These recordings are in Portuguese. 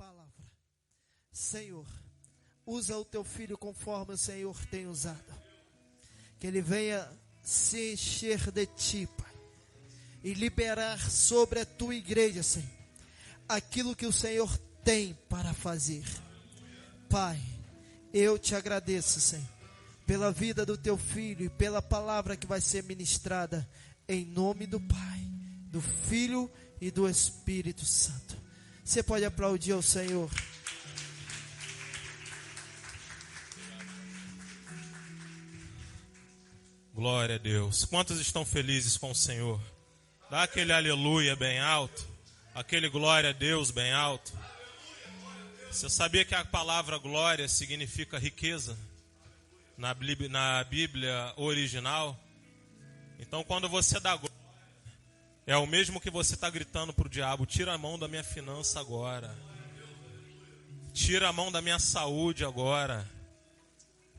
palavra. Senhor, usa o teu filho conforme o Senhor tem usado. Que ele venha se encher de ti, Pai, e liberar sobre a tua igreja, Senhor, aquilo que o Senhor tem para fazer. Pai, eu te agradeço, Senhor, pela vida do teu filho e pela palavra que vai ser ministrada, em nome do Pai, do Filho e do Espírito Santo. Você pode aplaudir ao Senhor. Glória a Deus. Quantos estão felizes com o Senhor? Dá aquele aleluia bem alto, aquele glória a Deus bem alto. Você sabia que a palavra glória significa riqueza na Bíblia original? Então quando você dá glória, é o mesmo que você está gritando para o diabo: tira a mão da minha finança agora, tira a mão da minha saúde agora,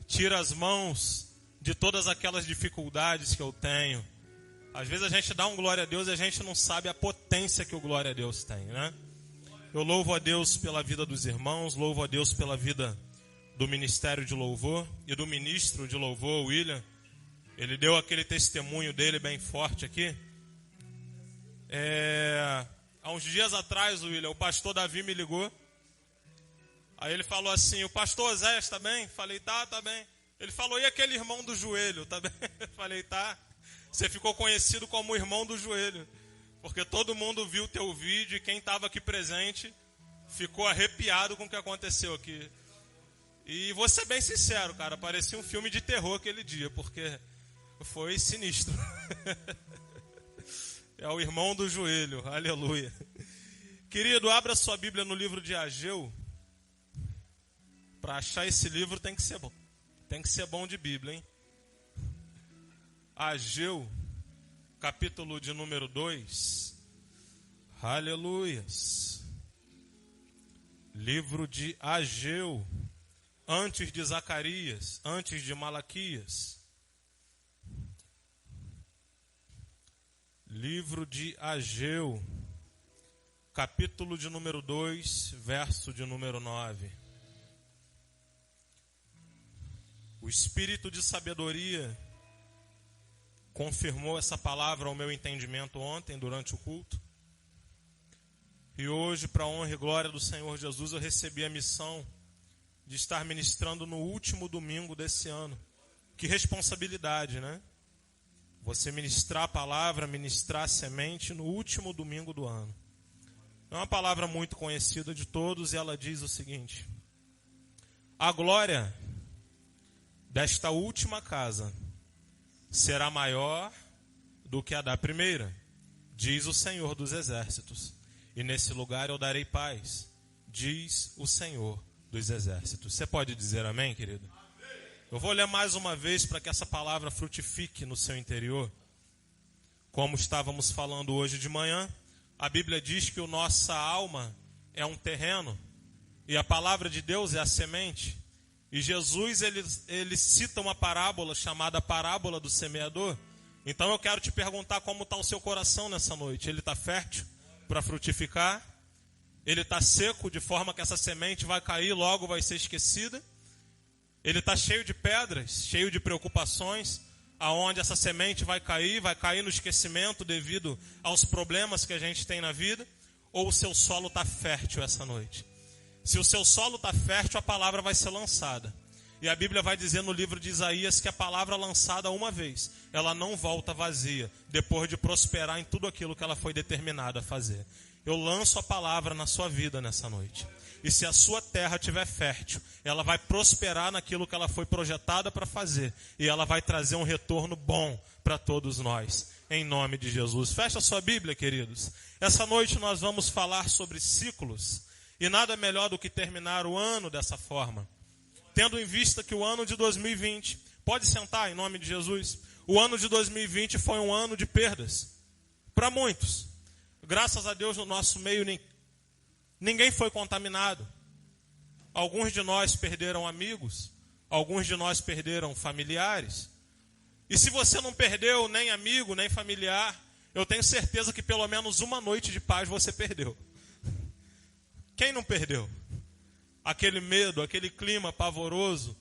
tira as mãos de todas aquelas dificuldades que eu tenho. Às vezes a gente dá um glória a Deus e a gente não sabe a potência que o glória a Deus tem, né? Eu louvo a Deus pela vida dos irmãos, louvo a Deus pela vida do ministério de louvor e do ministro de louvor, William. Ele deu aquele testemunho dele bem forte aqui. Há uns dias atrás, William, o pastor Davi me ligou. Aí ele falou assim: o pastor Oséias tá bem? Falei: tá bem. Ele falou: e aquele irmão do joelho, tá bem? Falei: tá. Você ficou conhecido como o irmão do joelho, porque todo mundo viu o teu vídeo e quem estava aqui presente ficou arrepiado com o que aconteceu aqui. E vou ser bem sincero, cara, parecia um filme de terror aquele dia, porque foi sinistro. É o irmão do joelho, aleluia. Querido, abra sua Bíblia no livro de Ageu. Para achar esse livro tem que ser bom. Tem que ser bom de Bíblia, hein? Ageu, capítulo de número 2. Aleluias. Livro de Ageu, antes de Zacarias, antes de Malaquias. Livro de Ageu, capítulo de número 2, verso de número 9. O Espírito de sabedoria confirmou essa palavra ao meu entendimento ontem, durante o culto. E hoje, para a honra e glória do Senhor Jesus, eu recebi a missão de estar ministrando no último domingo desse ano. Que responsabilidade, né? Você ministrar a palavra, ministrar a semente no último domingo do ano. É uma palavra muito conhecida de todos e ela diz o seguinte: a glória desta última casa será maior do que a da primeira, diz o Senhor dos Exércitos. E nesse lugar eu darei paz, diz o Senhor dos Exércitos. Você pode dizer amém, querido? Eu vou ler mais uma vez para que essa palavra frutifique no seu interior. Como estávamos falando hoje de manhã, a Bíblia diz que a nossa alma é um terreno e a palavra de Deus é a semente. E Jesus, ele cita uma parábola chamada parábola do semeador. Então eu quero te perguntar como está o seu coração nessa noite. Ele está fértil para frutificar? Ele está seco de forma que essa semente vai cair e logo vai ser esquecida? Ele está cheio de pedras, cheio de preocupações, aonde essa semente vai cair no esquecimento devido aos problemas que a gente tem na vida? Ou o seu solo está fértil essa noite? Se o seu solo está fértil, a palavra vai ser lançada. E a Bíblia vai dizer no livro de Isaías que a palavra lançada uma vez, ela não volta vazia, depois de prosperar em tudo aquilo que ela foi determinada a fazer. Eu lanço a palavra na sua vida nessa noite. E se a sua terra estiver fértil, ela vai prosperar naquilo que ela foi projetada para fazer. E ela vai trazer um retorno bom para todos nós. Em nome de Jesus. Fecha a sua Bíblia, queridos. Essa noite nós vamos falar sobre ciclos. E nada melhor do que terminar o ano dessa forma. Tendo em vista que o ano de 2020, pode sentar em nome de Jesus, o ano de 2020 foi um ano de perdas. Para muitos. Graças a Deus no nosso meio ninguém foi contaminado. Alguns de nós perderam amigos, alguns de nós perderam familiares. E se você não perdeu nem amigo, nem familiar, eu tenho certeza que pelo menos uma noite de paz você perdeu. Quem não perdeu? Aquele medo, aquele clima pavoroso,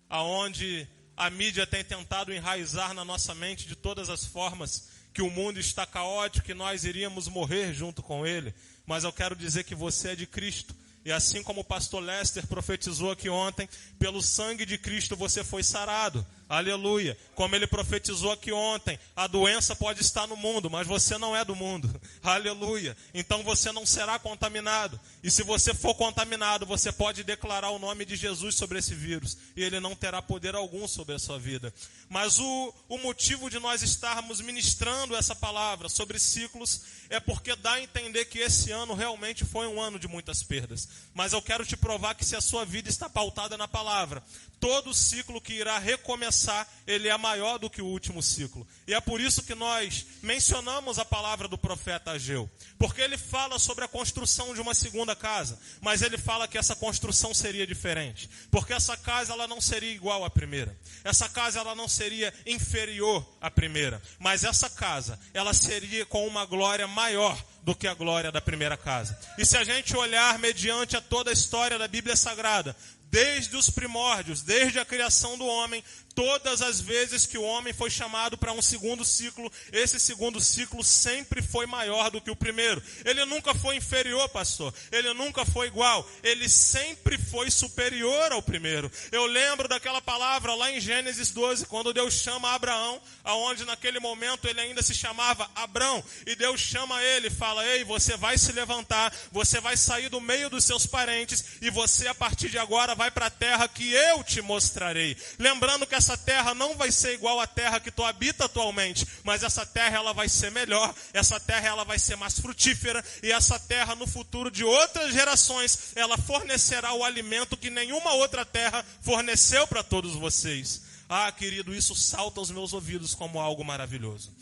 aonde a mídia tem tentado enraizar na nossa mente de todas as formas que o mundo está caótico, que nós iríamos morrer junto com ele. Mas eu quero dizer que você é de Cristo. E assim como o pastor Lester profetizou aqui ontem, pelo sangue de Cristo você foi sarado. Aleluia. Como ele profetizou aqui ontem, a doença pode estar no mundo, mas você não é do mundo. Aleluia. Então você não será contaminado. E se você for contaminado, você pode declarar o nome de Jesus sobre esse vírus. E ele não terá poder algum sobre a sua vida. Mas o motivo de nós estarmos ministrando essa palavra sobre ciclos é porque dá a entender que esse ano realmente foi um ano de muitas perdas. Mas eu quero te provar que se a sua vida está pautada na palavra, todo ciclo que irá recomeçar, ele é maior do que o último ciclo. E é por isso que nós mencionamos a palavra do profeta Ageu. Porque ele fala sobre a construção de uma segunda casa. Mas ele fala que essa construção seria diferente. Porque essa casa ela não seria igual à primeira. Essa casa ela não seria inferior à primeira. Mas essa casa, ela seria com uma glória maior do que a glória da primeira casa. E se a gente olhar mediante a toda a história da Bíblia Sagrada, desde os primórdios, desde a criação do homem, todas as vezes que o homem foi chamado para um segundo ciclo, esse segundo ciclo sempre foi maior do que o primeiro. Ele nunca foi inferior, pastor. Ele nunca foi igual. Ele sempre foi superior ao primeiro. Eu lembro daquela palavra lá em Gênesis 12, quando Deus chama Abraão, aonde naquele momento ele ainda se chamava Abrão. E Deus chama ele e fala, ei, você vai se levantar, você vai sair do meio dos seus parentes e você a partir de agora vai para a terra que eu te mostrarei. Lembrando que essa terra não vai ser igual à terra que tu habita atualmente, mas essa terra ela vai ser melhor, essa terra ela vai ser mais frutífera, e essa terra no futuro de outras gerações, ela fornecerá o alimento que nenhuma outra terra forneceu para todos vocês. Ah, querido, isso salta aos meus ouvidos como algo maravilhoso.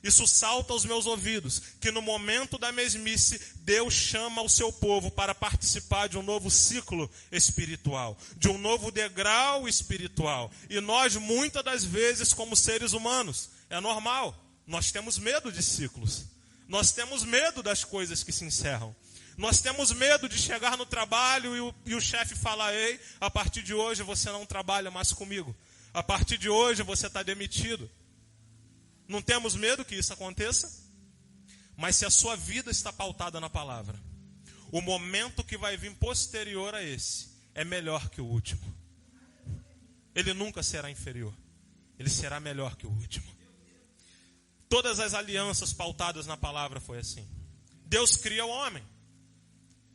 Isso salta aos meus ouvidos, que no momento da mesmice, Deus chama o seu povo para participar de um novo ciclo espiritual, de um novo degrau espiritual. E nós, muitas das vezes, como seres humanos, é normal, nós temos medo de ciclos. Nós temos medo das coisas que se encerram. Nós temos medo de chegar no trabalho e o chefe falar, ei, a partir de hoje você não trabalha mais comigo. A partir de hoje você está demitido. Não temos medo que isso aconteça? Mas se a sua vida está pautada na palavra, o momento que vai vir posterior a esse é melhor que o último. Ele nunca será inferior. Ele será melhor que o último. Todas as alianças pautadas na palavra foi assim. Deus cria o homem.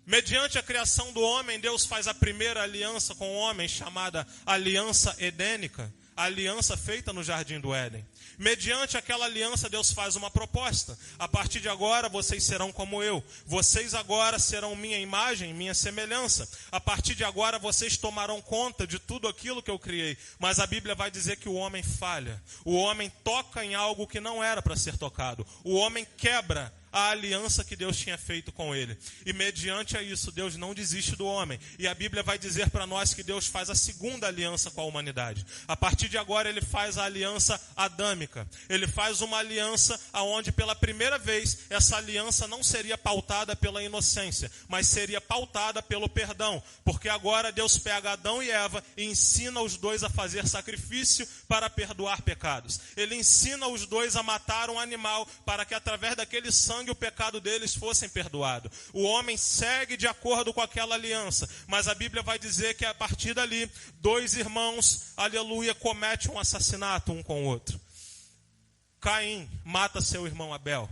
Mediante a criação do homem, Deus faz a primeira aliança com o homem, chamada aliança edênica. A aliança feita no Jardim do Éden. Mediante aquela aliança, Deus faz uma proposta. A partir de agora, vocês serão como eu. Vocês agora serão minha imagem, minha semelhança. A partir de agora, vocês tomarão conta de tudo aquilo que eu criei. Mas a Bíblia vai dizer que o homem falha. O homem toca em algo que não era para ser tocado. O homem quebra a aliança que Deus tinha feito com ele. E mediante a isso, Deus não desiste do homem. E a Bíblia vai dizer para nós que Deus faz a segunda aliança com a humanidade. A partir de agora, ele faz a aliança adâmica. Ele faz uma aliança onde pela primeira vez, essa aliança não seria pautada pela inocência, mas seria pautada pelo perdão. Porque agora Deus pega Adão e Eva e ensina os dois a fazer sacrifício para perdoar pecados. Ele ensina os dois a matar um animal para que através daquele sangue o pecado deles fossem perdoado. O homem segue de acordo com aquela aliança, mas a Bíblia vai dizer que a partir dali, dois irmãos, aleluia, cometem um assassinato um com o outro. Caim mata seu irmão Abel.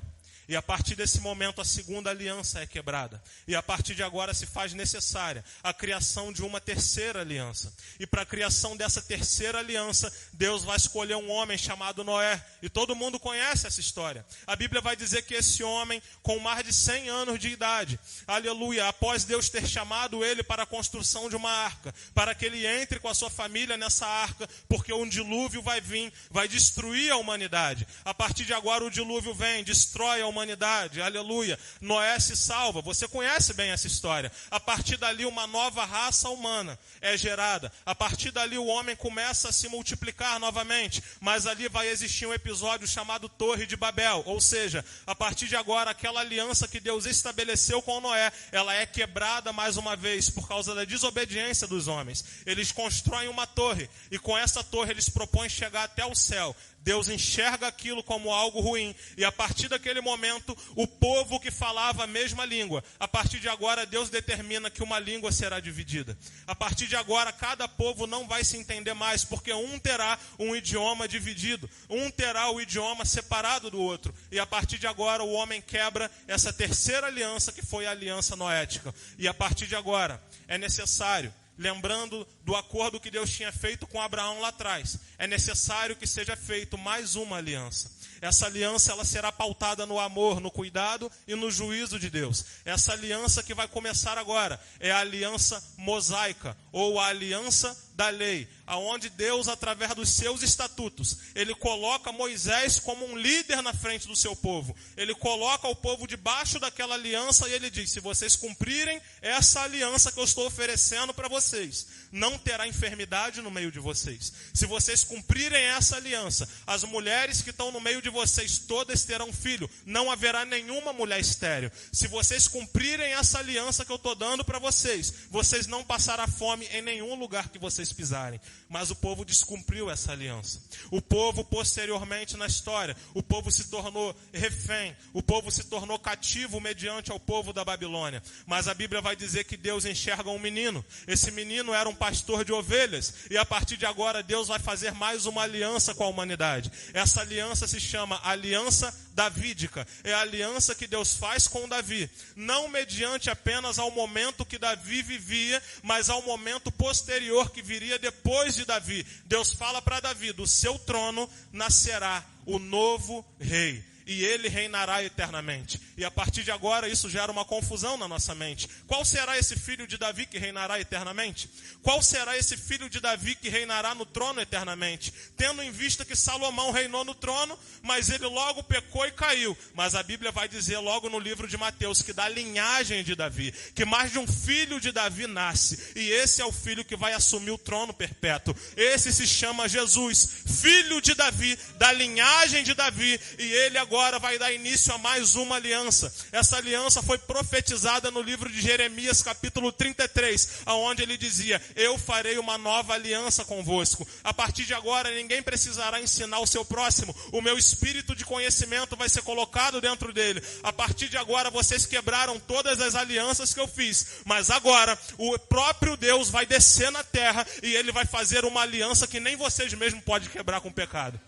E a partir desse momento a segunda aliança é quebrada. E a partir de agora se faz necessária a criação de uma terceira aliança. E para a criação dessa terceira aliança, Deus vai escolher um homem chamado Noé. E todo mundo conhece essa história. A Bíblia vai dizer que esse homem, com mais de 100 anos de idade, aleluia, após Deus ter chamado ele para a construção de uma arca, para que ele entre com a sua família nessa arca, porque um dilúvio vai vir, vai destruir a humanidade. A partir de agora o dilúvio vem, destrói a humanidade. humanidade, aleluia. Noé se salva, você conhece bem essa história. A partir dali uma nova raça humana é gerada. A partir dali o homem começa a se multiplicar novamente. Mas ali vai existir um episódio chamado Torre de Babel. Ou seja, a partir de agora aquela aliança que Deus estabeleceu com Noé, ela é quebrada mais uma vez por causa da desobediência dos homens. Eles constroem uma torre e com essa torre eles propõem chegar até o céu. Deus enxerga aquilo como algo ruim. E a partir daquele momento, o povo que falava a mesma língua, a partir de agora Deus determina que uma língua será dividida. A partir de agora, cada povo não vai se entender mais, porque um terá um idioma dividido. Um terá o idioma separado do outro. E a partir de agora, o homem quebra essa terceira aliança, que foi a aliança noética. E a partir de agora, é necessário, lembrando do acordo que Deus tinha feito com Abraão lá atrás, é necessário que seja feito mais uma aliança. Essa aliança ela será pautada no amor, no cuidado e no juízo de Deus. Essa aliança que vai começar agora é a aliança mosaica, ou a aliança da lei, aonde Deus, através dos seus estatutos, ele coloca Moisés como um líder na frente do seu povo. Ele coloca o povo debaixo daquela aliança e ele diz: se vocês cumprirem essa aliança que eu estou oferecendo para vocês, não terá enfermidade no meio de vocês. Se vocês cumprirem essa aliança, as mulheres que estão no meio de vocês todas terão filho, não haverá nenhuma mulher estéril. Se vocês cumprirem essa aliança que eu estou dando para vocês, vocês não passarão fome em nenhum lugar que vocês pisarem. Mas o povo descumpriu essa aliança. O povo, posteriormente na história, o povo se tornou refém, o povo se tornou cativo mediante ao povo da Babilônia. Mas a Bíblia vai dizer que Deus enxerga um menino. Esse menino era um pastor de ovelhas, e a partir de agora Deus vai fazer mais uma aliança com a humanidade. Essa aliança se chama Aliança Davídica. É a aliança que Deus faz com Davi, não mediante apenas ao momento que Davi vivia, mas ao momento posterior que viria depois de Davi. Deus fala para Davi: do seu trono nascerá o novo rei, e ele reinará eternamente. E a partir de agora isso gera uma confusão na nossa mente. Qual será esse filho de Davi que reinará eternamente? Qual será esse filho de Davi que reinará no trono eternamente? Tendo em vista que Salomão reinou no trono, mas ele logo pecou e caiu. Mas a Bíblia vai dizer logo no livro de Mateus que da linhagem de Davi, que mais de um filho de Davi nasce. E esse é o filho que vai assumir o trono perpétuo. Esse se chama Jesus, filho de Davi, da linhagem de Davi. E ele agora vai dar início a mais uma aliança. Essa aliança foi profetizada no livro de Jeremias, capítulo 33, onde ele dizia: eu farei uma nova aliança convosco. A partir de agora ninguém precisará ensinar o seu próximo. O meu espírito de conhecimento vai ser colocado dentro dele. A partir de agora vocês quebraram todas as alianças que eu fiz, mas agora o próprio Deus vai descer na terra e ele vai fazer uma aliança que nem vocês mesmos podem quebrar com o pecado.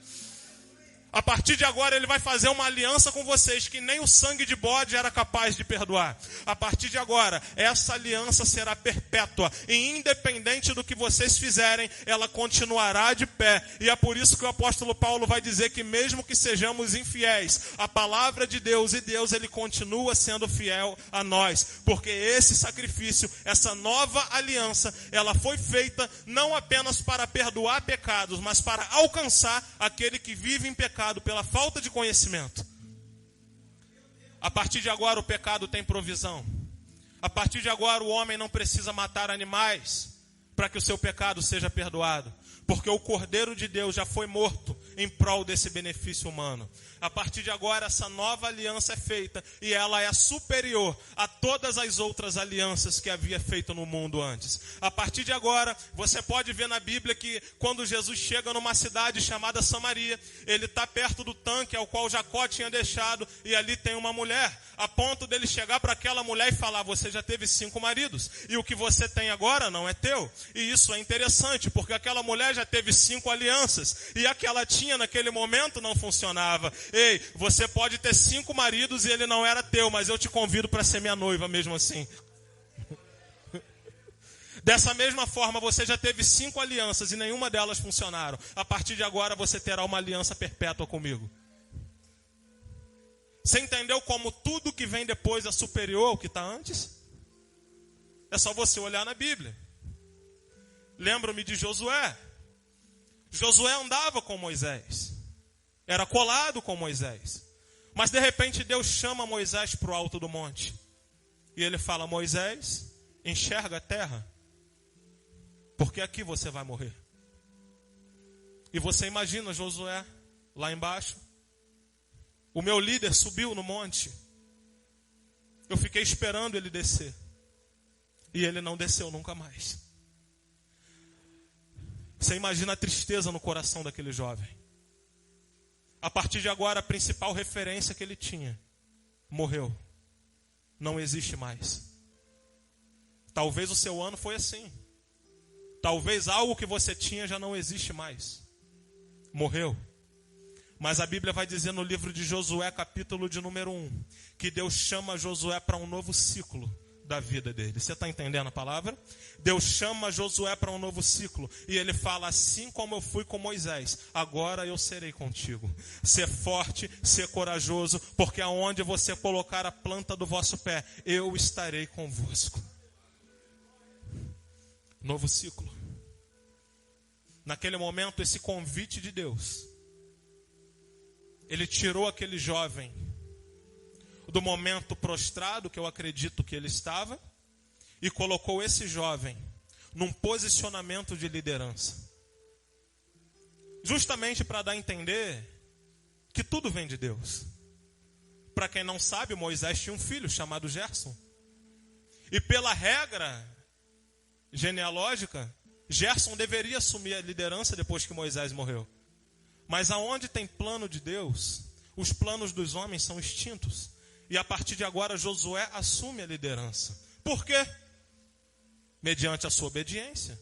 A partir de agora ele vai fazer uma aliança com vocês que nem o sangue de bode era capaz de perdoar. A partir de agora, essa aliança será perpétua. E independente do que vocês fizerem, ela continuará de pé. E é por isso que o apóstolo Paulo vai dizer que mesmo que sejamos infiéis, a palavra de Deus e Deus, ele continua sendo fiel a nós. Porque esse sacrifício, essa nova aliança, ela foi feita não apenas para perdoar pecados, mas para alcançar aquele que vive em pecado pela falta de conhecimento. A partir de agora o pecado tem provisão. A partir de agora o homem não precisa matar animais para que o seu pecado seja perdoado, porque o Cordeiro de Deus já foi morto em prol desse benefício humano. A partir de agora essa nova aliança é feita e ela é superior a todas as outras alianças que havia feito no mundo antes. A partir de agora você pode ver na Bíblia que quando Jesus chega numa cidade chamada Samaria, ele está perto do tanque ao qual Jacó tinha deixado, e ali tem uma mulher, a ponto dele chegar para aquela mulher e falar: você já teve 5 maridos e o que você tem agora não é teu. E isso é interessante porque aquela mulher já teve 5 alianças e a que ela tinha naquele momento não funcionava. Ei, você pode ter 5 maridos e ele não era teu, mas eu te convido para ser minha noiva mesmo assim. Dessa mesma forma, você já teve 5 alianças e nenhuma delas funcionaram. A partir de agora você terá uma aliança perpétua comigo. Você entendeu como tudo que vem depois é superior ao que está antes? É só você olhar na Bíblia. Lembro-me de Josué. Josué andava com Moisés. Era colado com Moisés. Mas de repente Deus chama Moisés para o alto do monte. E ele fala: Moisés, enxerga a terra, porque aqui você vai morrer. E você imagina Josué lá embaixo. O meu líder subiu no monte. Eu fiquei esperando ele descer. E ele não desceu nunca mais. Você imagina a tristeza no coração daquele jovem. A partir de agora, a principal referência que ele tinha morreu. Não existe mais. Talvez o seu ano foi assim. Talvez algo que você tinha já não existe mais. Morreu. Mas a Bíblia vai dizer no livro de Josué, capítulo de número 1, que Deus chama Josué para um novo ciclo da vida dele. Você está entendendo a palavra? Deus chama Josué para um novo ciclo. E ele fala: assim como eu fui com Moisés, agora eu serei contigo. Ser forte, ser corajoso, porque aonde você colocar a planta do vosso pé, eu estarei convosco. Novo ciclo. Naquele momento, esse convite de Deus, ele tirou aquele jovem do momento prostrado, que eu acredito que ele estava, e colocou esse jovem num posicionamento de liderança. Justamente para dar a entender que tudo vem de Deus. Para quem não sabe, Moisés tinha um filho chamado Gerson. E pela regra genealógica, Gerson deveria assumir a liderança depois que Moisés morreu. Mas aonde tem plano de Deus, os planos dos homens são extintos. E a partir de agora, Josué assume a liderança. Por quê? Mediante a sua obediência.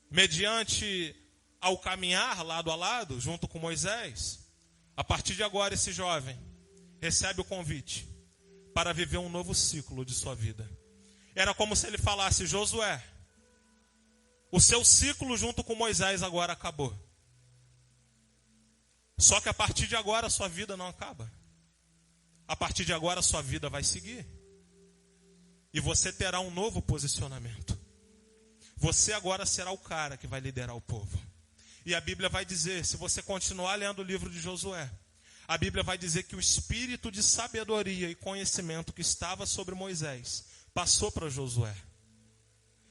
Mediante ao caminhar lado a lado, junto com Moisés. A partir de agora, esse jovem recebe o convite para viver um novo ciclo de sua vida. Era como se ele falasse: Josué, o seu ciclo junto com Moisés agora acabou. Só que a partir de agora a sua vida não acaba. A partir de agora a sua vida vai seguir. E você terá um novo posicionamento. Você agora será o cara que vai liderar o povo. E a Bíblia vai dizer, se você continuar lendo o livro de Josué, a Bíblia vai dizer que o espírito de sabedoria e conhecimento que estava sobre Moisés passou para Josué.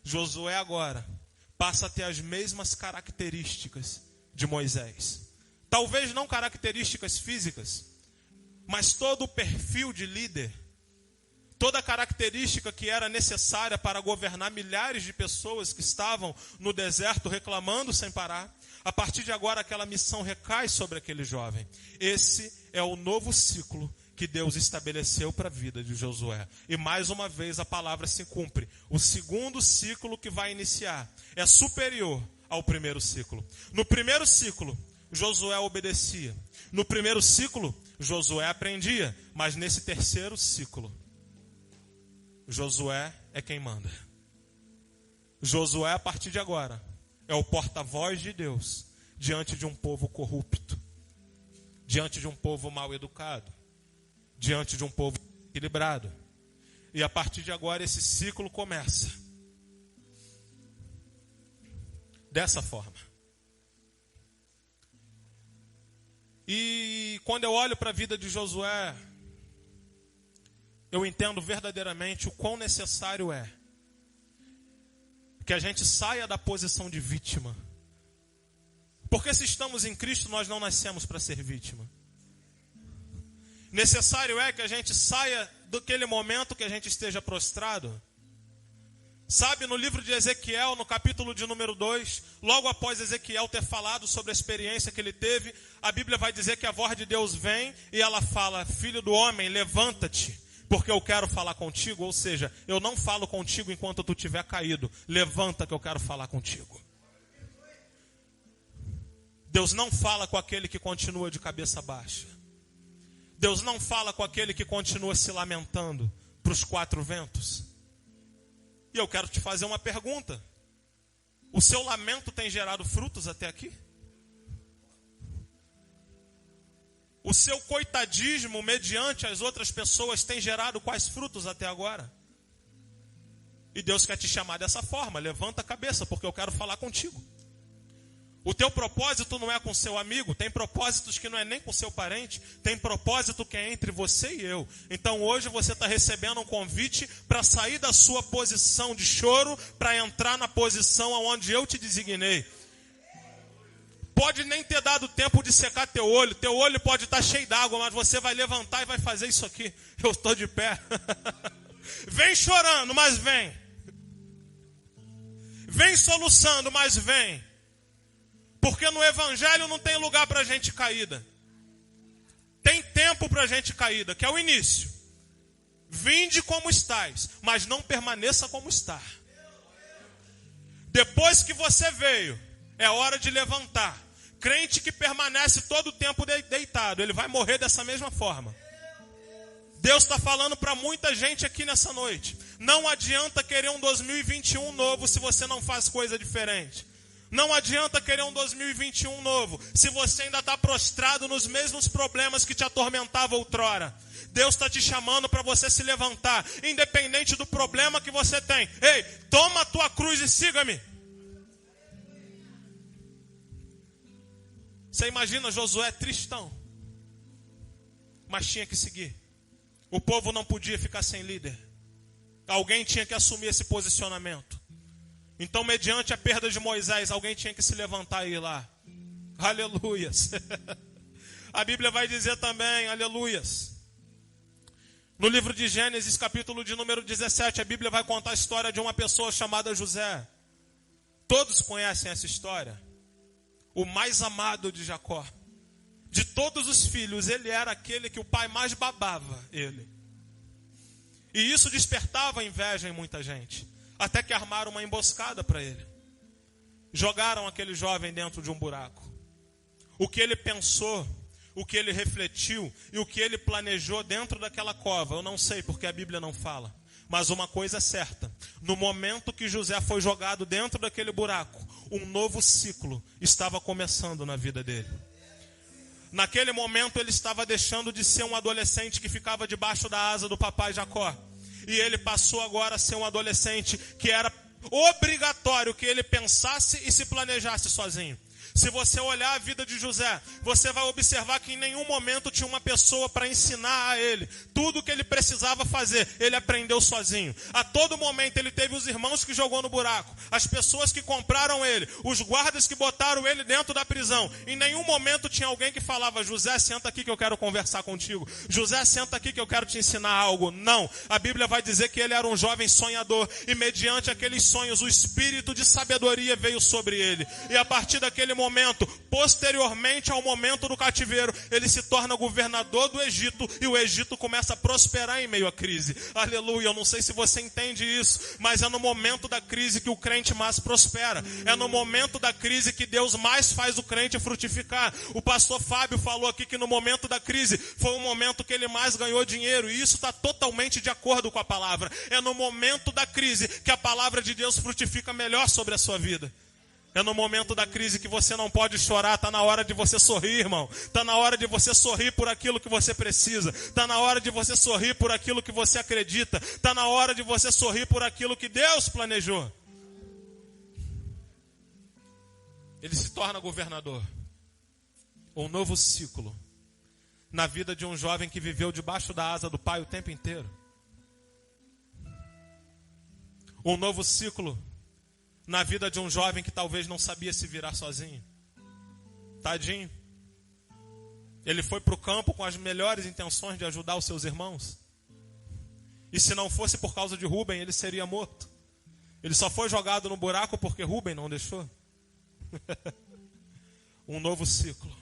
Josué agora passa a ter as mesmas características de Moisés. Talvez não características físicas, mas todo o perfil de líder, toda a característica que era necessária para governar milhares de pessoas que estavam no deserto reclamando sem parar, a partir de agora aquela missão recai sobre aquele jovem. Esse é o novo ciclo que Deus estabeleceu para a vida de Josué. E mais uma vez a palavra se cumpre. O segundo ciclo que vai iniciar é superior ao primeiro ciclo. No primeiro ciclo, Josué obedecia. No primeiro ciclo, Josué aprendia. Mas nesse terceiro ciclo, Josué é quem manda. Josué, a partir de agora, é o porta-voz de Deus diante de um povo corrupto, diante de um povo mal educado, diante de um povo equilibrado. E a partir de agora esse ciclo começa dessa forma. E quando eu olho para a vida de Josué, eu entendo verdadeiramente o quão necessário é que a gente saia da posição de vítima. Porque se estamos em Cristo, nós não nascemos para ser vítima. Necessário é que a gente saia daquele momento que a gente esteja prostrado. Sabe, no livro de Ezequiel, no capítulo de número 2, logo após Ezequiel ter falado sobre a experiência que ele teve, a Bíblia vai dizer que a voz de Deus vem e ela fala: filho do homem, levanta-te, porque eu quero falar contigo. Ou seja, eu não falo contigo enquanto tu estiver caído. Levanta que eu quero falar contigo. Deus não fala com aquele que continua de cabeça baixa. Deus não fala com aquele que continua se lamentando para os quatro ventos. E eu quero te fazer uma pergunta. O seu lamento tem gerado frutos até aqui? O seu coitadismo mediante as outras pessoas tem gerado quais frutos até agora? E Deus quer te chamar dessa forma: levanta a cabeça, porque eu quero falar contigo. O teu propósito não é com seu amigo, tem propósitos que não é nem com seu parente, tem propósito que é entre você e eu. Então hoje você está recebendo um convite para sair da sua posição de choro, para entrar na posição aonde eu te designei. Pode nem ter dado tempo de secar teu olho pode estar cheio d'água, mas você vai levantar e vai fazer isso aqui. Eu estou de pé. Vem chorando, mas vem. Vem soluçando, mas vem. Porque no evangelho não tem lugar para gente caída. Tem tempo para gente caída, que é o início. Vinde como estais, mas não permaneça como está. Depois que você veio, é hora de levantar. Crente que permanece todo o tempo deitado, ele vai morrer dessa mesma forma. Deus está falando para muita gente aqui nessa noite. Não adianta querer um 2021 novo se você não faz coisa diferente. Não adianta querer um 2021 novo se você ainda está prostrado nos mesmos problemas que te atormentavam outrora. Deus está te chamando para você se levantar, independente do problema que você tem. Ei, toma a tua cruz e siga-me. Você imagina Josué tristão, mas tinha que seguir. O povo não podia ficar sem líder. Alguém tinha que assumir esse posicionamento. Então, mediante a perda de Moisés, alguém tinha que se levantar e ir lá. Aleluias. A Bíblia vai dizer também, aleluias. No livro de Gênesis, capítulo de número 17, a Bíblia vai contar a história de uma pessoa chamada José. Todos conhecem essa história. O mais amado de Jacó. De todos os filhos, ele era aquele que o pai mais babava ele. E isso despertava inveja em muita gente. Até que armaram uma emboscada para ele. Jogaram aquele jovem dentro de um buraco. O que ele pensou, o que ele refletiu e o que ele planejou dentro daquela cova, eu não sei porque a Bíblia não fala. Mas uma coisa é certa, no momento que José foi jogado dentro daquele buraco, um novo ciclo estava começando na vida dele. Naquele momento ele estava deixando de ser um adolescente que ficava debaixo da asa do papai Jacó. E ele passou agora a ser um adolescente que era obrigatório que ele pensasse e se planejasse sozinho. Se você olhar a vida de José, você vai observar que em nenhum momento tinha uma pessoa para ensinar a ele. Tudo que ele precisava fazer, ele aprendeu sozinho. A todo momento ele teve os irmãos que jogou no buraco, as pessoas que compraram ele, os guardas que botaram ele dentro da prisão. Em nenhum momento tinha alguém que falava: José, senta aqui que eu quero conversar contigo. José, senta aqui que eu quero te ensinar algo. Não, a Bíblia vai dizer que ele era um jovem sonhador. E mediante aqueles sonhos, o espírito de sabedoria veio sobre ele. E a partir daquele momento, posteriormente ao momento do cativeiro, ele se torna governador do Egito e o Egito começa a prosperar em meio à crise. Aleluia, eu não sei se você entende isso, mas é no momento da crise que o crente mais prospera. É no momento da crise que Deus mais faz o crente frutificar. O pastor Fábio falou aqui que no momento da crise foi o momento que ele mais ganhou dinheiro, e isso está totalmente de acordo com a palavra. É no momento da crise que a palavra de Deus frutifica melhor sobre a sua vida. É no momento da crise que você não pode chorar. Está na hora de você sorrir, irmão. Está na hora de você sorrir por aquilo que você precisa. Está na hora de você sorrir por aquilo que você acredita. Está na hora de você sorrir por aquilo que Deus planejou. Ele se torna governador. Um novo ciclo na vida de um jovem que viveu debaixo da asa do pai o tempo inteiro. Um novo ciclo na vida de um jovem que talvez não sabia se virar sozinho. Tadinho. Ele foi para o campo com as melhores intenções de ajudar os seus irmãos. E se não fosse por causa de Rúben, ele seria morto. Ele só foi jogado no buraco porque Rúben não deixou. Um novo ciclo.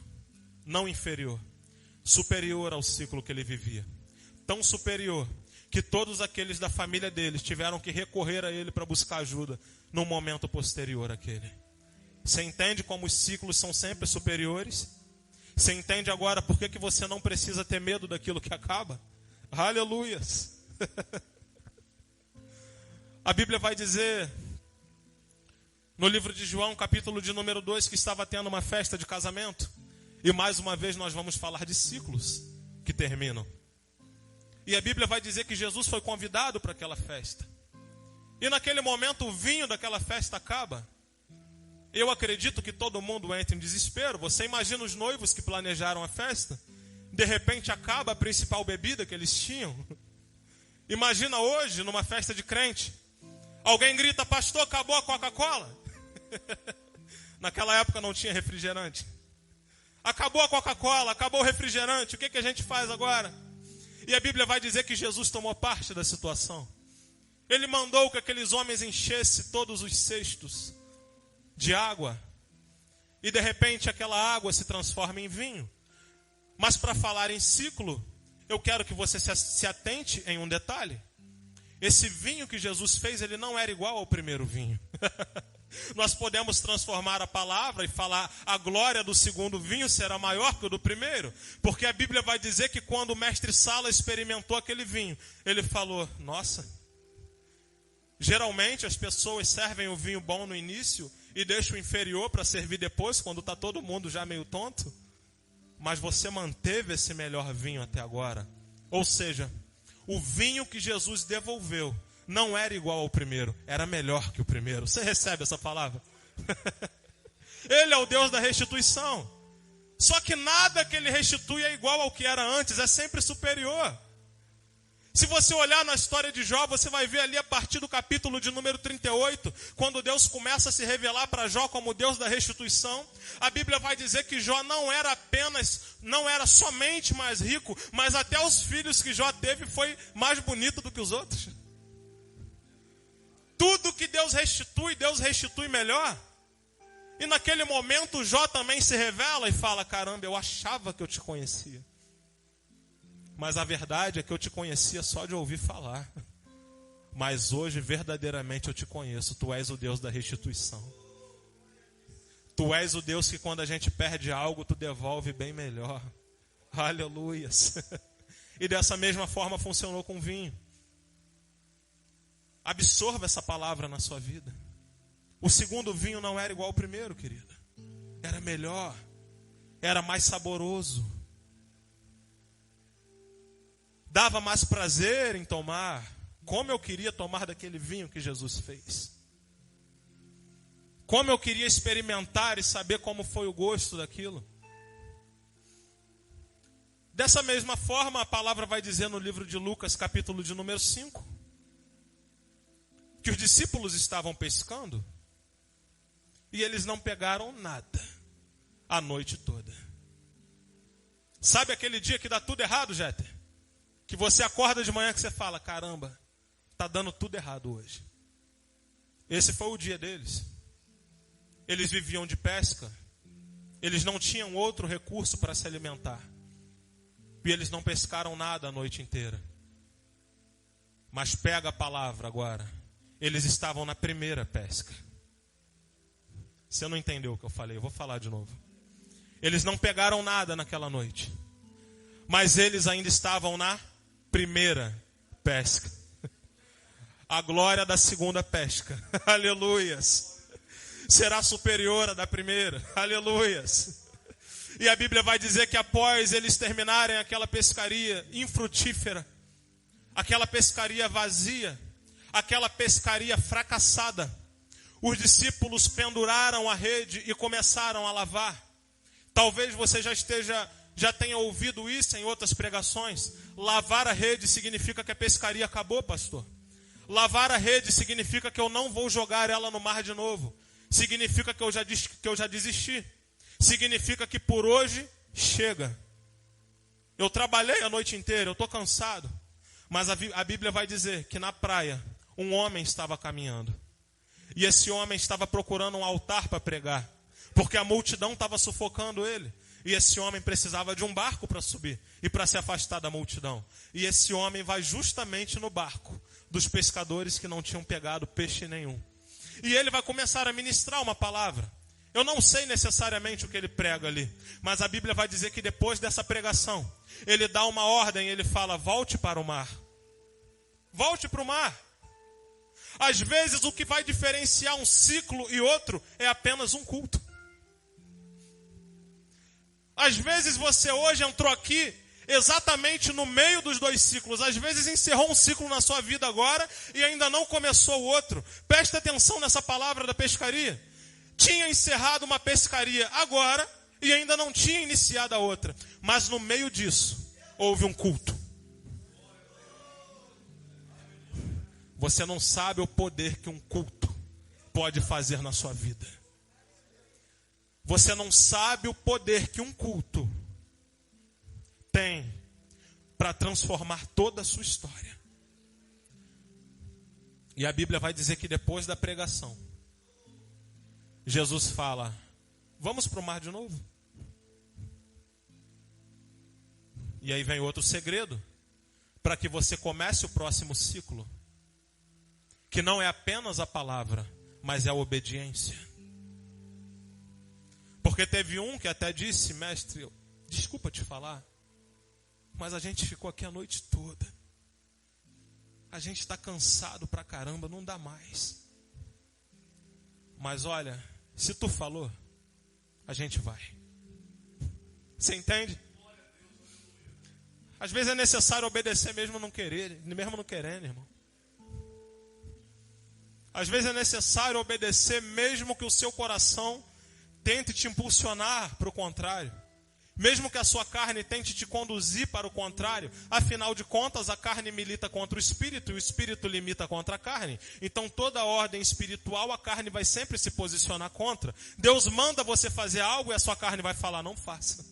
Não inferior. Superior ao ciclo que ele vivia. Tão superior que todos aqueles da família deles tiveram que recorrer a ele para buscar ajuda no momento posterior àquele. Você entende como os ciclos são sempre superiores? Você entende agora por que você não precisa ter medo daquilo que acaba? Aleluias! A Bíblia vai dizer no livro de João, capítulo de número 2, que estava tendo uma festa de casamento. E mais uma vez nós vamos falar de ciclos que terminam. E a Bíblia vai dizer que Jesus foi convidado para aquela festa. E naquele momento o vinho daquela festa acaba. Eu acredito que todo mundo entra em desespero. Você imagina os noivos que planejaram a festa? De repente acaba a principal bebida que eles tinham. Imagina hoje, numa festa de crente, alguém grita: pastor, acabou a Coca-Cola? Naquela época não tinha refrigerante. Acabou a Coca-Cola, acabou o refrigerante, o que a gente faz agora? E a Bíblia vai dizer que Jesus tomou parte da situação. Ele mandou que aqueles homens enchessem todos os cestos de água. E de repente aquela água se transforma em vinho. Mas para falar em ciclo, eu quero que você se atente em um detalhe. Esse vinho que Jesus fez, ele não era igual ao primeiro vinho. Nós podemos transformar a palavra e falar: a glória do segundo vinho será maior que o do primeiro. Porque a Bíblia vai dizer que quando o mestre Sala experimentou aquele vinho, ele falou: nossa, geralmente as pessoas servem o vinho bom no início e deixam o inferior para servir depois, quando está todo mundo já meio tonto. Mas você manteve esse melhor vinho até agora. Ou seja, o vinho que Jesus devolveu não era igual ao primeiro, era melhor que o primeiro. Você recebe essa palavra? Ele é o Deus da restituição. Só que nada que ele restitui é igual ao que era antes, é sempre superior. Se você olhar na história de Jó, você vai ver ali a partir do capítulo de número 38, quando Deus começa a se revelar para Jó como Deus da restituição. A Bíblia vai dizer que Jó não era somente mais rico, mas até os filhos que Jó teve foi mais bonito do que os outros. Tudo que Deus restitui melhor. E naquele momento Jó também se revela e fala: caramba, eu achava que eu te conhecia. Mas a verdade é que eu te conhecia só de ouvir falar. Mas hoje verdadeiramente eu te conheço. Tu és o Deus da restituição. Tu és o Deus que quando a gente perde algo, tu devolve bem melhor. Aleluias. E dessa mesma forma funcionou com o vinho. Absorva essa palavra na sua vida. O segundo vinho não era igual ao primeiro, querida. Era melhor. Era mais saboroso. Dava mais prazer em tomar. Como eu queria tomar daquele vinho que Jesus fez. Como eu queria experimentar e saber como foi o gosto daquilo. Dessa mesma forma, a palavra vai dizer no livro de Lucas, capítulo de número 5, que os discípulos estavam pescando e eles não pegaram nada a noite toda. Sabe aquele dia que dá tudo errado, Jeter? Que você acorda de manhã que você fala: caramba, está dando tudo errado hoje. Esse foi o dia deles. Eles viviam de pesca. Eles não tinham outro recurso para se alimentar. E eles não pescaram nada a noite inteira. Mas pega a palavra agora. Eles estavam na primeira pesca. Você não entendeu o que eu falei, eu vou falar de novo. Eles não pegaram nada naquela noite. Mas eles ainda estavam na primeira pesca. A glória da segunda pesca. Aleluias. Será superior à da primeira. Aleluias. E a Bíblia vai dizer que após eles terminarem aquela pescaria infrutífera, aquela pescaria vazia, aquela pescaria fracassada, os discípulos penduraram a rede e começaram a lavar. Talvez você já tenha ouvido isso em outras pregações. Lavar a rede significa que a pescaria acabou, pastor. Lavar a rede significa que eu não vou jogar ela no mar de novo. Significa que eu já desisti. Significa que por hoje chega. Eu trabalhei a noite inteira, eu estou cansado. Mas a Bíblia vai dizer que na praia um homem estava caminhando. E esse homem estava procurando um altar para pregar. Porque a multidão estava sufocando ele. E esse homem precisava de um barco para subir e para se afastar da multidão. E esse homem vai justamente no barco dos pescadores que não tinham pegado peixe nenhum. E ele vai começar a ministrar uma palavra. Eu não sei necessariamente o que ele prega ali, mas a Bíblia vai dizer que depois dessa pregação, ele dá uma ordem, ele fala: volte para o mar. Volte para o mar. Às vezes o que vai diferenciar um ciclo e outro é apenas um culto. Às vezes você hoje entrou aqui exatamente no meio dos dois ciclos. Às vezes encerrou um ciclo na sua vida agora e ainda não começou o outro. Presta atenção nessa palavra da pescaria. tinha encerrado uma pescaria agora e ainda não tinha iniciado a outra. Mas no meio disso, houve um culto. Você não sabe o poder que um culto pode fazer na sua vida. Você não sabe o poder que um culto tem para transformar toda a sua história. E a Bíblia vai dizer que depois da pregação, Jesus fala: vamos para o mar de novo? E aí vem outro segredo, para que você comece o próximo ciclo, que não é apenas a palavra, mas é a obediência. Porque teve um que até disse: mestre, desculpa te falar, mas a gente ficou aqui a noite toda. A gente está cansado pra caramba, não dá mais. Mas olha, se tu falou, a gente vai. Você entende? Às vezes é necessário obedecer mesmo não querendo, irmão. Às vezes é necessário obedecer mesmo que o seu coração tente te impulsionar para o contrário. Mesmo que a sua carne tente te conduzir para o contrário. Afinal de contas, a carne milita contra o espírito e o espírito limita contra a carne. Então toda ordem espiritual, a carne vai sempre se posicionar contra. Deus manda você fazer algo e a sua carne vai falar: não faça.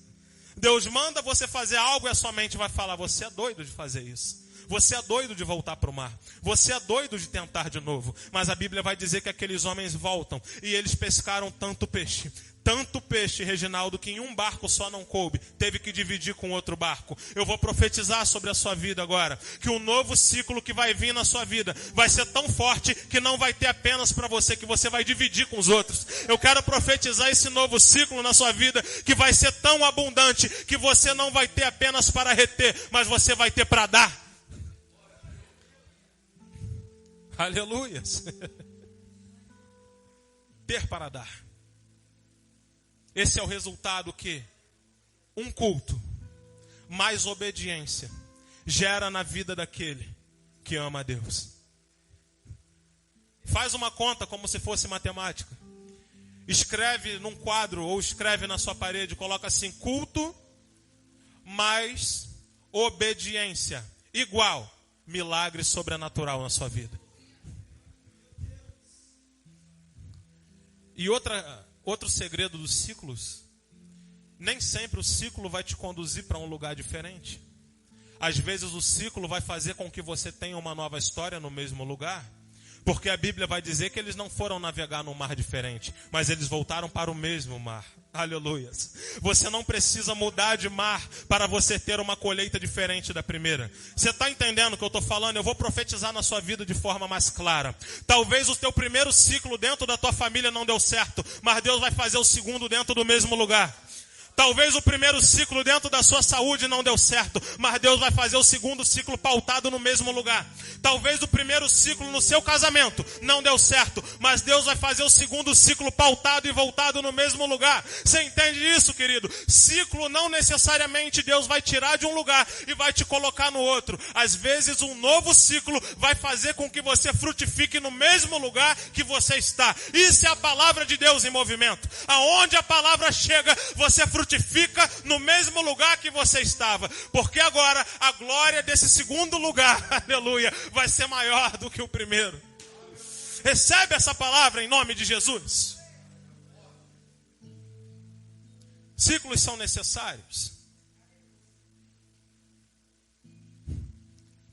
Deus manda você fazer algo e a sua mente vai falar: você é doido de fazer isso. Você é doido de voltar para o mar. Você é doido de tentar de novo. Mas a Bíblia vai dizer que aqueles homens voltam e eles pescaram tanto peixe, Reginaldo, que em um barco só não coube, teve que dividir com outro barco. Eu vou profetizar sobre a sua vida agora, que o novo ciclo que vai vir na sua vida vai ser tão forte que não vai ter apenas para você, que você vai dividir com os outros. Eu quero profetizar esse novo ciclo na sua vida, que vai ser tão abundante, que você não vai ter apenas para reter, mas você vai ter para dar. Aleluias. Ter para dar. Esse é o resultado que um culto mais obediência gera na vida daquele que ama a Deus. Faz uma conta como se fosse matemática. Escreve num quadro ou escreve na sua parede, coloca assim: culto mais obediência igual milagre sobrenatural na sua vida. E outro segredo dos ciclos: nem sempre o ciclo vai te conduzir para um lugar diferente. Às vezes o ciclo vai fazer com que você tenha uma nova história no mesmo lugar. Porque a Bíblia vai dizer que eles não foram navegar num mar diferente, mas eles voltaram para o mesmo mar. Aleluias. Você não precisa mudar de mar para você ter uma colheita diferente da primeira. Você está entendendo o que eu estou falando? Eu vou profetizar na sua vida de forma mais clara. Talvez o teu primeiro ciclo dentro da tua família não deu certo, mas Deus vai fazer o segundo dentro do mesmo lugar. Talvez o primeiro ciclo dentro da sua saúde não deu certo, mas Deus vai fazer o segundo ciclo pautado no mesmo lugar. Talvez o primeiro ciclo no seu casamento não deu certo, mas Deus vai fazer o segundo ciclo pautado e voltado no mesmo lugar. Você entende isso, querido? Ciclo não necessariamente Deus vai tirar de um lugar e vai te colocar no outro. Às vezes um novo ciclo vai fazer com que você frutifique no mesmo lugar que você está. Isso é a palavra de Deus em movimento. Aonde a palavra chega, você frutifica no mesmo lugar que você estava, porque agora a glória desse segundo lugar, aleluia, vai ser maior do que o primeiro. Recebe essa palavra em nome de Jesus. Ciclos são necessários.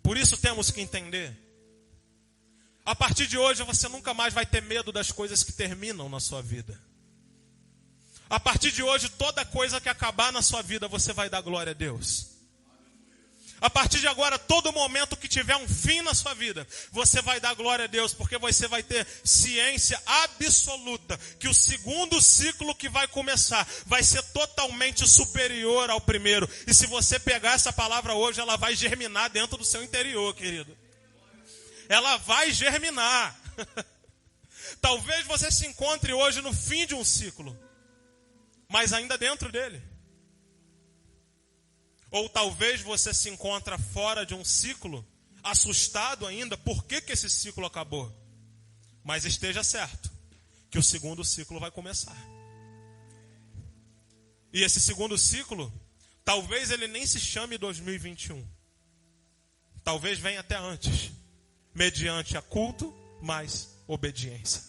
Por isso temos que entender: a partir de hoje você nunca mais vai ter medo das coisas que terminam na sua vida. A partir de hoje, toda coisa que acabar na sua vida, você vai dar glória a Deus. A partir de agora, todo momento que tiver um fim na sua vida, você vai dar glória a Deus, porque você vai ter ciência absoluta que o segundo ciclo que vai começar vai ser totalmente superior ao primeiro. E se você pegar essa palavra hoje, ela vai germinar dentro do seu interior, querido. Ela vai germinar. Talvez você se encontre hoje no fim de um ciclo, mas ainda dentro dele. Ou talvez você se encontra fora de um ciclo, assustado ainda, por que esse ciclo acabou? Mas esteja certo, que o segundo ciclo vai começar. E esse segundo ciclo, talvez ele nem se chame 2021. Talvez venha até antes, mediante a culto mais obediência.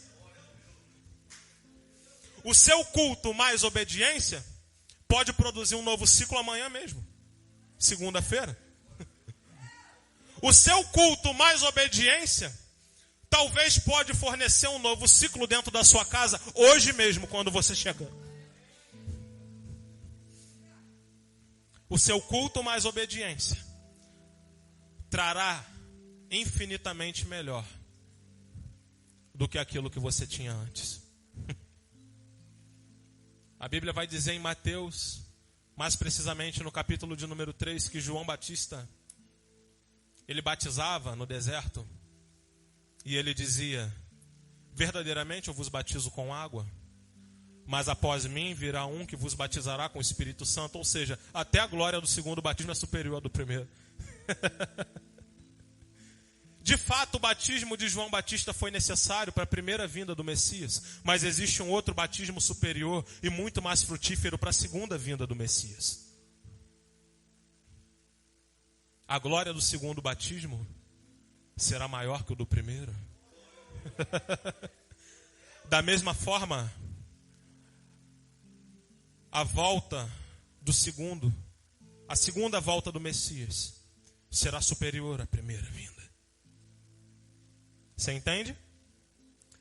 O seu culto mais obediência pode produzir um novo ciclo amanhã mesmo, segunda-feira. O seu culto mais obediência talvez pode fornecer um novo ciclo dentro da sua casa hoje mesmo, quando você chegar. O seu culto mais obediência trará infinitamente melhor do que aquilo que você tinha antes. A Bíblia vai dizer em Mateus, mais precisamente no capítulo de número 3, que João Batista, ele batizava no deserto, e ele dizia: verdadeiramente eu vos batizo com água, mas após mim virá um que vos batizará com o Espírito Santo. Ou seja, até a glória do segundo batismo é superior à do primeiro. De fato, o batismo de João Batista foi necessário para a primeira vinda do Messias, mas existe um outro batismo superior e muito mais frutífero para a segunda vinda do Messias. A glória do segundo batismo será maior que o do primeiro. Da mesma forma, a volta do segundo, a segunda volta do Messias será superior à primeira vinda. Você entende?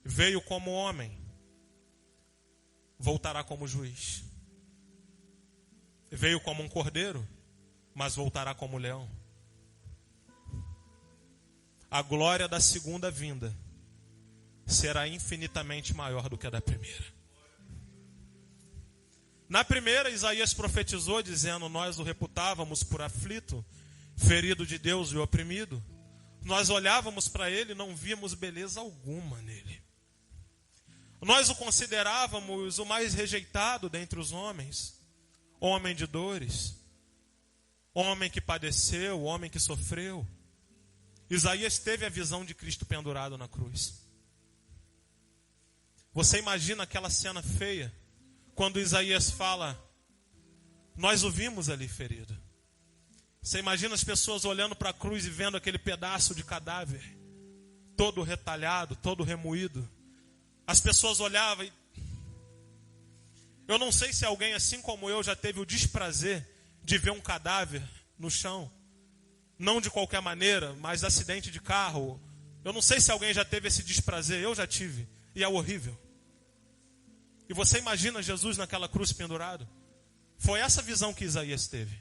Veio como homem, voltará como juiz. Veio como um cordeiro, mas voltará como leão. A glória da segunda vinda será infinitamente maior do que a da primeira. Na primeira, Isaías profetizou dizendo: nós o reputávamos por aflito, ferido de Deus e oprimido. Nós olhávamos para ele e não víamos beleza alguma nele. Nós o considerávamos o mais rejeitado dentre os homens, homem de dores, homem que padeceu, homem que sofreu. Isaías teve a visão de Cristo pendurado na cruz. Você imagina aquela cena feia, quando Isaías fala: nós o vimos ali ferido. Você imagina as pessoas olhando para a cruz e vendo aquele pedaço de cadáver, todo retalhado, todo remoído. As pessoas olhavam e... Eu não sei se alguém assim como eu já teve o desprazer de ver um cadáver no chão. Não de qualquer maneira, mas acidente de carro. Eu não sei se alguém já teve esse desprazer, eu já tive. E é horrível. E você imagina Jesus naquela cruz pendurado? Foi essa visão que Isaías teve.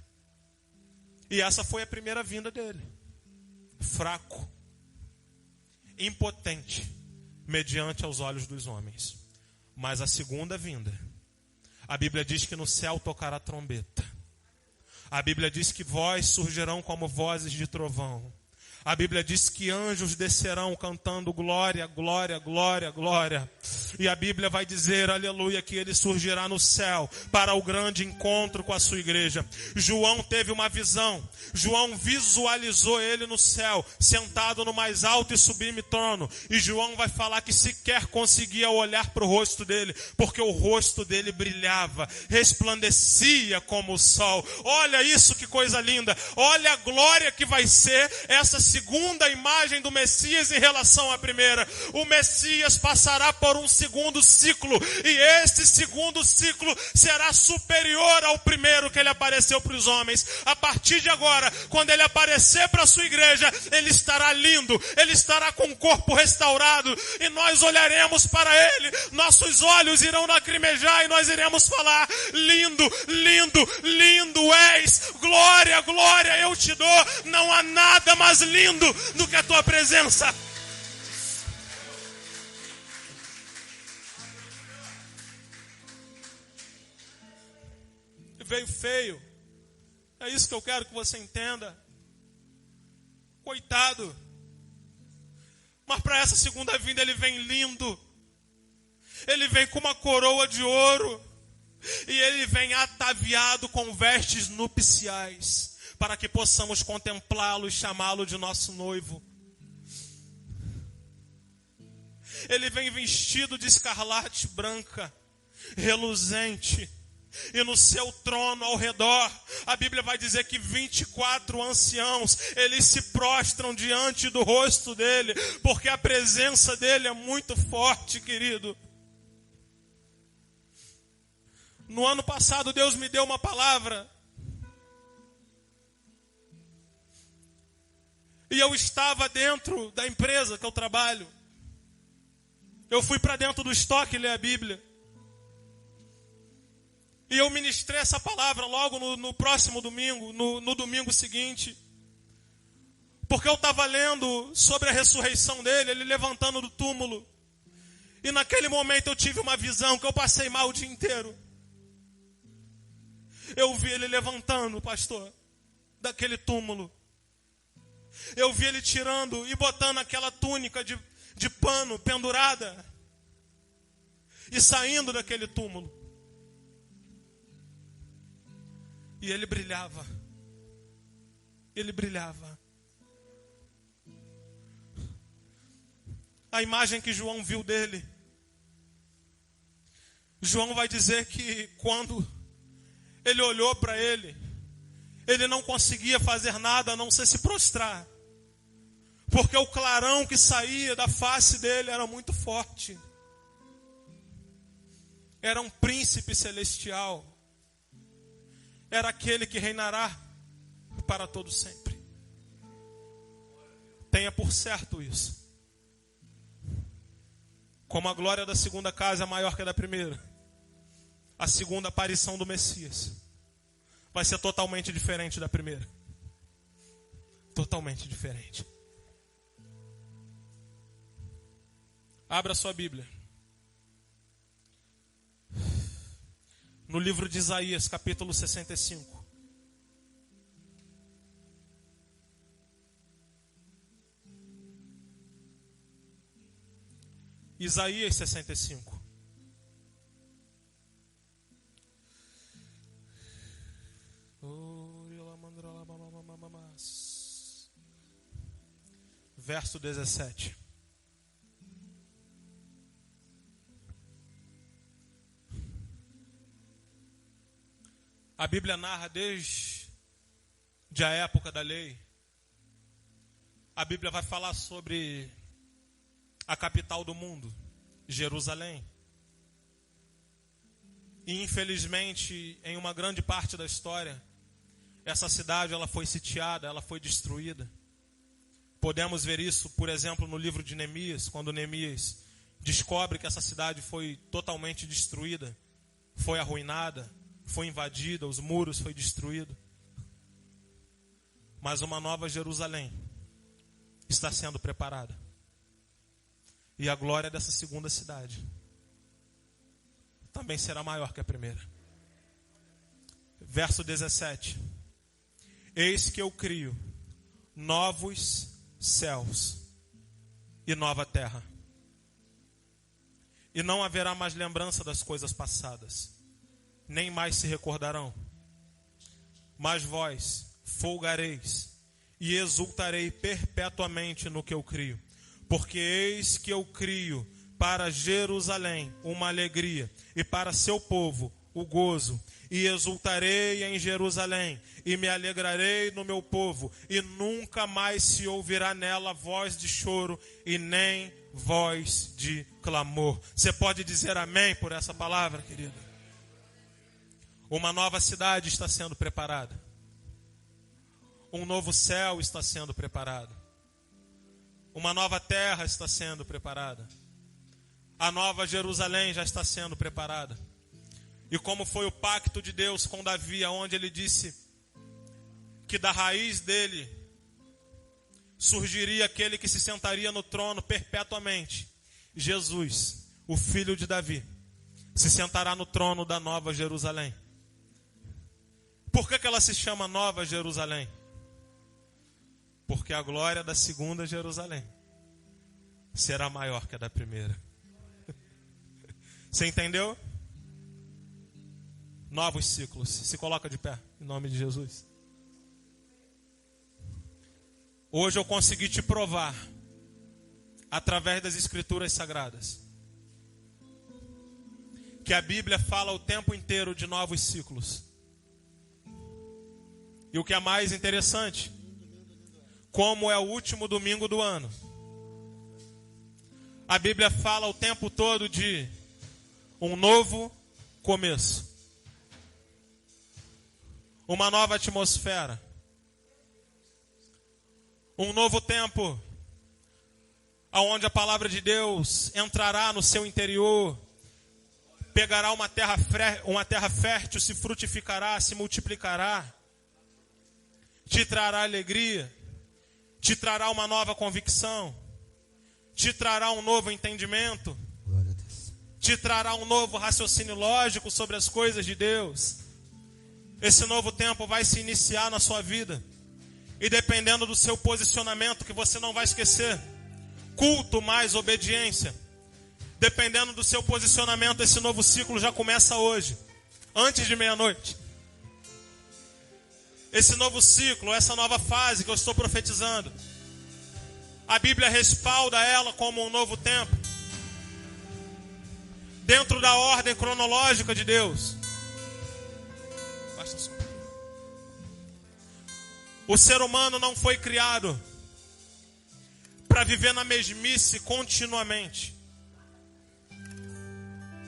E essa foi a primeira vinda dele. Fraco, impotente, mediante aos olhos dos homens. Mas a segunda vinda, a Bíblia diz que no céu tocará trombeta. A Bíblia diz que vozes surgirão como vozes de trovão. A Bíblia diz que anjos descerão cantando glória, glória, glória, glória. E a Bíblia vai dizer, aleluia, que ele surgirá no céu para o grande encontro com a sua igreja. João teve uma visão. João visualizou ele no céu, sentado no mais alto e sublime trono. E João vai falar que sequer conseguia olhar para o rosto dele, porque o rosto dele brilhava, resplandecia como o sol. Olha isso, que coisa linda. Olha a glória que vai ser essa segunda imagem do Messias em relação à primeira. O Messias passará por um segundo ciclo, e este segundo ciclo será superior ao primeiro que ele apareceu para os homens. A partir de agora, quando ele aparecer para a sua igreja, ele estará lindo, ele estará com o corpo restaurado, e nós olharemos para ele, nossos olhos irão lacrimejar e nós iremos falar: lindo, lindo, lindo és, glória, glória eu te dou. Não há nada mais lindo do que a tua presença. Veio feio. É isso que eu quero que você entenda. Coitado. Mas para essa segunda vinda ele vem lindo. Ele vem com uma coroa de ouro. E ele vem ataviado com vestes nupciais, para que possamos contemplá-lo e chamá-lo de nosso noivo. Ele vem vestido de escarlate branca, reluzente. E no seu trono ao redor, a Bíblia vai dizer que 24 anciãos, eles se prostram diante do rosto dele, porque a presença dele é muito forte, querido. No ano passado, Deus me deu uma palavra. E eu estava dentro da empresa que eu trabalho. Eu fui para dentro do estoque ler a Bíblia. E eu ministrei essa palavra logo no próximo domingo, no domingo seguinte. Porque eu estava lendo sobre a ressurreição dele, ele levantando do túmulo. E naquele momento eu tive uma visão que eu passei mal o dia inteiro. Eu vi ele levantando, pastor, daquele túmulo. Eu vi ele tirando e botando aquela túnica de pano pendurada. E saindo daquele túmulo. E ele brilhava. Ele brilhava. A imagem que João viu dele. João vai dizer que quando ele olhou para ele, ele não conseguia fazer nada a não ser se prostrar. Porque o clarão que saía da face dele era muito forte. Era um príncipe celestial. Era aquele que reinará para todo sempre. Tenha por certo isso. Como a glória da segunda casa é maior que a da primeira, a segunda aparição do Messias vai ser totalmente diferente da primeira. Totalmente diferente. Abra sua Bíblia. No livro de Isaías, capítulo 65. Isaías 65. Verso 17. A Bíblia narra desde a época da lei. A Bíblia vai falar sobre a capital do mundo, Jerusalém. E infelizmente, em uma grande parte da história, essa cidade ela foi sitiada, ela foi destruída. Podemos ver isso, por exemplo, no livro de Neemias, quando Neemias descobre que essa cidade foi totalmente destruída, foi arruinada, foi invadida, os muros foi destruído. Mas uma nova Jerusalém está sendo preparada. E a glória dessa segunda cidade também será maior que a primeira. Verso 17. Eis que eu crio novos céus e nova terra. E não haverá mais lembrança das coisas passadas, nem mais se recordarão. Mas vós folgareis e exultarei perpetuamente no que eu crio. Porque eis que eu crio para Jerusalém uma alegria, e para seu povo o gozo. E exultarei em Jerusalém, e me alegrarei no meu povo, e nunca mais se ouvirá nela voz de choro, e nem voz de clamor. Você pode dizer amém por essa palavra, querido? Uma nova cidade está sendo preparada. Um novo céu está sendo preparado. Uma nova terra está sendo preparada. A nova Jerusalém já está sendo preparada. E como foi o pacto de Deus com Davi, onde ele disse que da raiz dele surgiria aquele que se sentaria no trono perpetuamente. Jesus, o filho de Davi, se sentará no trono da nova Jerusalém. Por que ela se chama Nova Jerusalém? Porque a glória da segunda Jerusalém será maior que a da primeira. Você entendeu? Novos ciclos. Se coloca de pé, em nome de Jesus. Hoje eu consegui te provar através das Escrituras Sagradas. Que a Bíblia fala o tempo inteiro de novos ciclos. E o que é mais interessante, como é o último domingo do ano, a Bíblia fala o tempo todo de um novo começo. Uma nova atmosfera. Um novo tempo, onde a palavra de Deus entrará no seu interior, pegará uma terra fértil, se frutificará, se multiplicará, te trará alegria, te trará uma nova convicção, te trará um novo entendimento, te trará um novo raciocínio lógico sobre as coisas de Deus. Esse novo tempo vai se iniciar na sua vida. E dependendo do seu posicionamento, que você não vai esquecer, culto mais obediência. Dependendo do seu posicionamento, esse novo ciclo já começa hoje, antes de meia-noite. Esse novo ciclo, essa nova fase que eu estou profetizando, a Bíblia respalda ela como um novo tempo, dentro da ordem cronológica de Deus. Basta só. O ser humano não foi criado para viver na mesmice continuamente.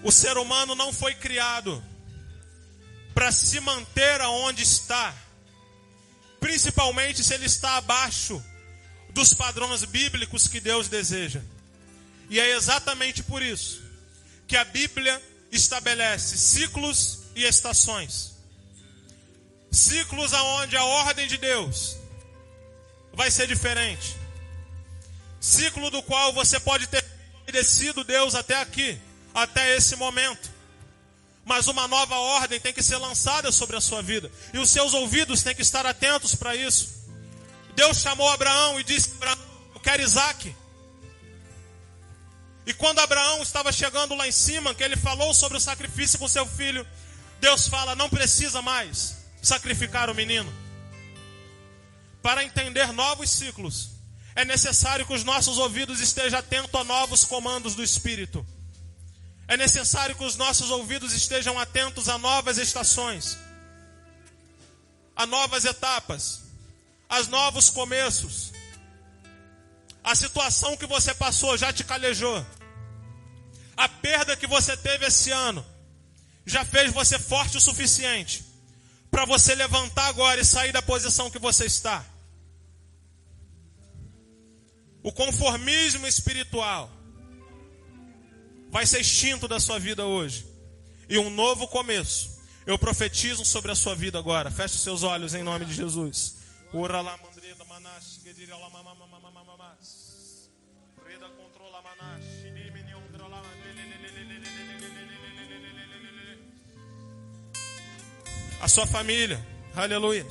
O ser humano não foi criado para se manter aonde está, principalmente se ele está abaixo dos padrões bíblicos que Deus deseja. E é exatamente por isso que a Bíblia estabelece ciclos e estações. Ciclos aonde a ordem de Deus vai ser diferente. Ciclo do qual você pode ter obedecido Deus até aqui, até esse momento. Mas uma nova ordem tem que ser lançada sobre a sua vida. E os seus ouvidos têm que estar atentos para isso. Deus chamou Abraão e disse: Abraão, eu quero Isaac. E quando Abraão estava chegando lá em cima, que ele falou sobre o sacrifício com seu filho, Deus fala: não precisa mais sacrificar o menino. Para entender novos ciclos, é necessário que os nossos ouvidos estejam atentos a novos comandos do Espírito. É necessário que os nossos ouvidos estejam atentos a novas estações, a novas etapas, a novos começos. A situação que você passou já te calejou. A perda que você teve esse ano já fez você forte o suficiente para você levantar agora e sair da posição que você está. O conformismo espiritual vai ser extinto da sua vida hoje. E um novo começo, eu profetizo sobre a sua vida agora. Feche os seus olhos em nome de Jesus. A sua família, aleluia.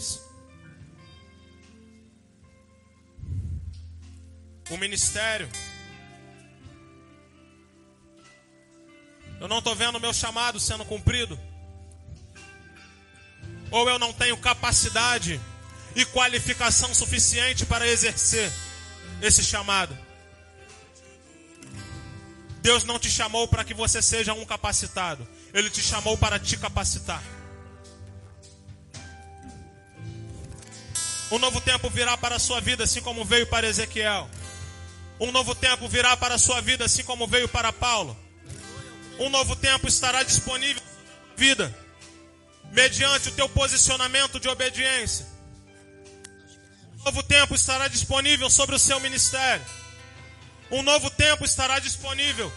O ministério. Eu não estou vendo o meu chamado sendo cumprido. Ou eu não tenho capacidade e qualificação suficiente para exercer esse chamado. Deus não te chamou para que você seja um capacitado. Ele te chamou para te capacitar. Um novo tempo virá para a sua vida, assim como veio para Ezequiel. Um novo tempo virá para a sua vida, assim como veio para Paulo. Um novo tempo estará disponível na sua vida, mediante o teu posicionamento de obediência. Um novo tempo estará disponível sobre o seu ministério. Um novo tempo estará disponível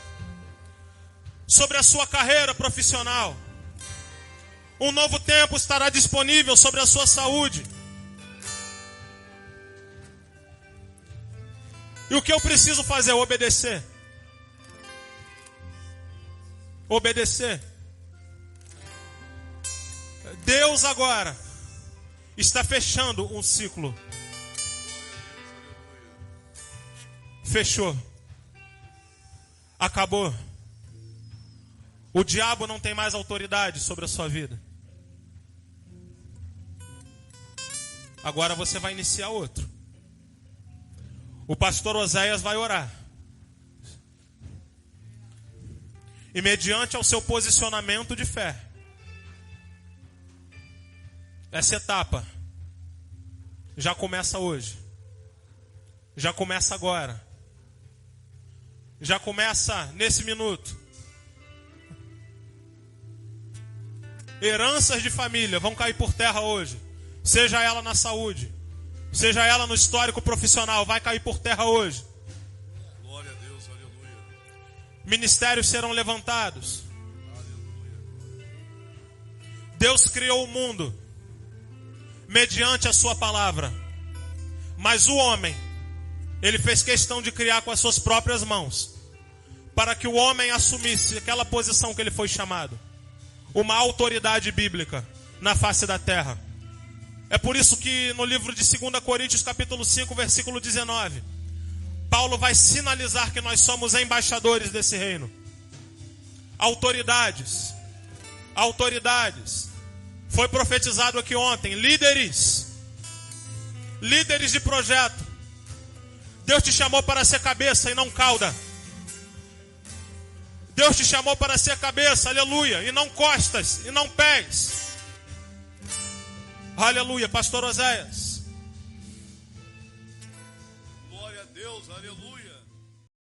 sobre a sua carreira profissional. Um novo tempo estará disponível sobre a sua saúde. E o que eu preciso fazer? Obedecer. Obedecer. Deus agora está fechando um ciclo. Fechou. Acabou. O diabo não tem mais autoridade sobre a sua vida. Agora você vai iniciar outro. O pastor Oséias vai orar. e mediante ao seu posicionamento de fé. Essa etapa já começa hoje. Já começa agora. Já começa nesse minuto. Heranças de família vão cair por terra hoje. Seja ela na saúde, seja ela no histórico profissional, vai cair por terra hoje. Glória a Deus, aleluia. Ministérios serão levantados. Aleluia. Deus criou o mundo mediante a sua palavra. Mas o homem, ele fez questão de criar com as suas próprias mãos, para que o homem assumisse aquela posição que ele foi chamado, uma autoridade bíblica na face da terra. É por isso que no livro de 2 Coríntios capítulo 5, versículo 19, Paulo vai sinalizar que nós somos embaixadores desse reino. Autoridades. Foi profetizado aqui ontem, líderes de projeto. Deus te chamou para ser cabeça e não cauda. Deus te chamou para ser cabeça, aleluia, e não costas, e não pés. Aleluia, pastor Oséias. Glória a Deus, aleluia.